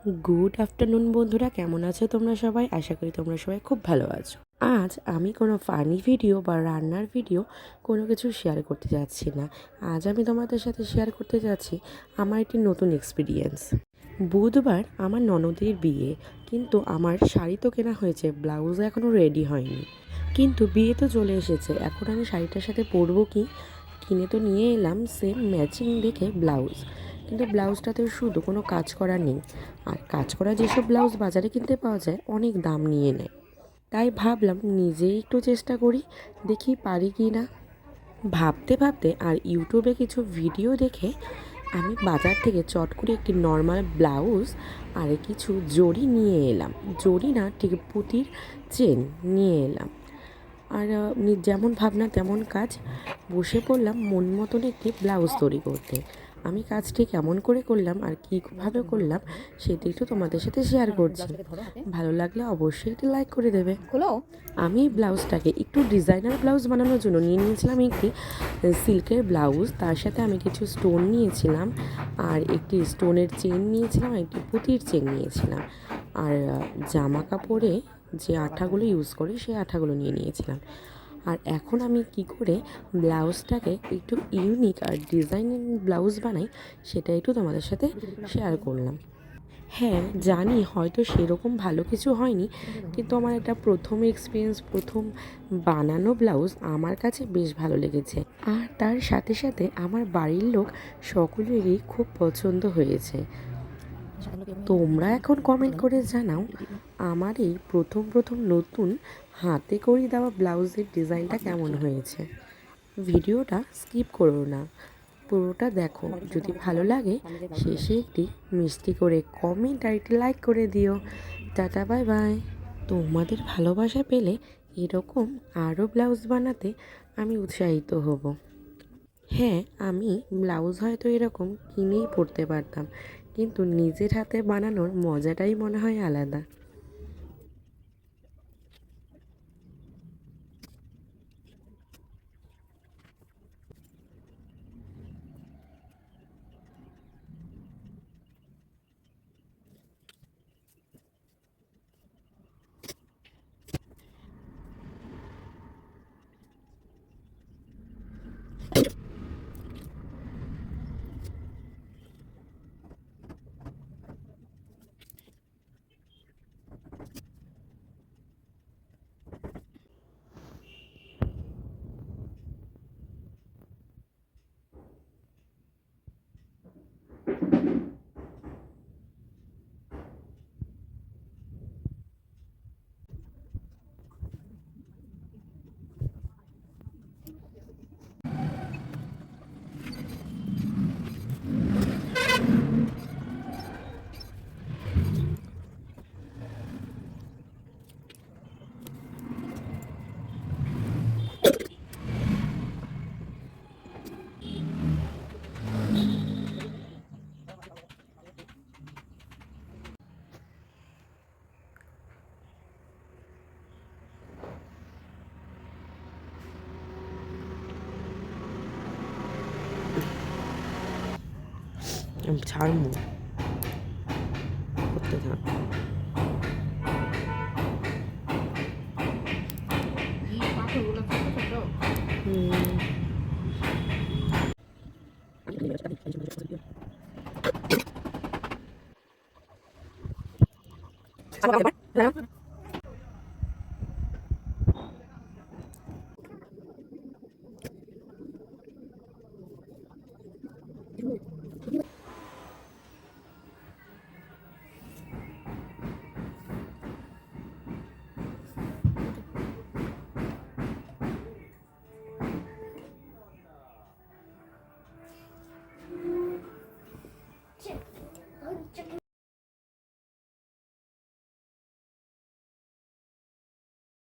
Good afternoon বন্ধুরা, কেমন আছো তোমরা সবাই? আশা করি তোমরা সবাই খুব ভালো আছো। আজ আমি কোনো ফানি ভিডিও বা রান্নার ভিডিও কোনো কিছু শেয়ার করতে যাচ্ছি না। আজ আমি তোমাদের সাথে শেয়ার করতে যাচ্ছি আমার একটি নতুন এক্সপিরিয়েন্স। বুধবার আমার ননদের বিয়ে, কিন্তু আমার শাড়ি তো কেনা হয়েছে, ব্লাউজ এখনও রেডি হয়নি। কিন্তু বিয়ে তো চলে এসেছে, এখন আমি শাড়িটার সাথে পরবো কি? কিনে তো নিয়ে এলাম সেম ম্যাচিং দেখে ব্লাউজ, কিন্তু ব্লাউজটাতেও শুধু কোনো কাজ করা নেই। আর কাজ করা যেসব ব্লাউজ বাজারে কিনতে পাওয়া যায় অনেক দাম নিয়ে নেয়। তাই ভাবলাম নিজেই একটু চেষ্টা করি, দেখি পারি কি না। ভাবতে ভাবতে আর ইউটিউবে কিছু ভিডিও দেখে আমি বাজার থেকে চট করে একটি নর্মাল ব্লাউজ আর কিছু জড়ি নিয়ে এলাম। জড়ি না, ঠিক পুঁতির চেন নিয়ে এলাম। আর যেমন ভাবনা তেমন কাজ, বসে পড়লাম মন মতন একটি ব্লাউজ তৈরি করতে। আমি কাজটি কেমন করে করলাম আর কীভাবে করলাম সেটি একটু তোমাদের সাথে শেয়ার করছি। ভালো লাগলে অবশ্যই একটি লাইক করে দেবে। আমি ব্লাউজটাকে একটু ডিজাইনার ব্লাউজ বানানোর জন্য নিয়ে নিয়েছিলাম একটি সিল্কের ব্লাউজ, তার সাথে আমি কিছু স্টোন নিয়েছিলাম, আর একটি স্টোনের চেন নিয়েছিলাম, একটি পুঁতির চেন নিয়েছিলাম, আর জামা কাপড়ে যে আঠাগুলো ইউজ করি সেই আঠাগুলো নিয়ে নিয়েছিলাম। আর এখন আমি কি করে ব্লাউজটাকে একটু ইউনিক আর ডিজাইনিং ব্লাউজ বানাই সেটা একটু তোমাদের সাথে শেয়ার করলাম। হ্যাঁ জানি হয়তো সেরকম ভালো কিছু হয়নি, কিন্তু আমার এটা প্রথম এক্সপিরিয়েন্স, প্রথম বানানো ব্লাউজ আমার কাছে বেশ ভালো লেগেছে। আর তার সাথে সাথে আমার বাড়ির লোক সকলেরই খুব পছন্দ হয়েছে। তোমরা এখন কমেন্ট করে জানাও আমার এই প্রথম নতুন হাতে করে দেওয়া ব্লাউজের ডিজাইনটা কেমন হয়েছে। ভিডিওটা স্কিপ করো না, পুরোটা দেখো। যদি ভালো লাগে শেষে একটি মিষ্টি করে কমেন্ট আর একটি লাইক করে দিও। Tata, bye bye. তোমাদের ভালোবাসা পেলে এরকম আরও ব্লাউজ বানাতে আমি উৎসাহিত হব। হ্যাঁ, আমি ব্লাউজ হয়তো এরকম কিনেই পরতে পারতাম, কিন্তু নিজের হাতে বানানোর মজাটাই মনে হয় আলাদা। ছাড়মু করতে থাক। হুম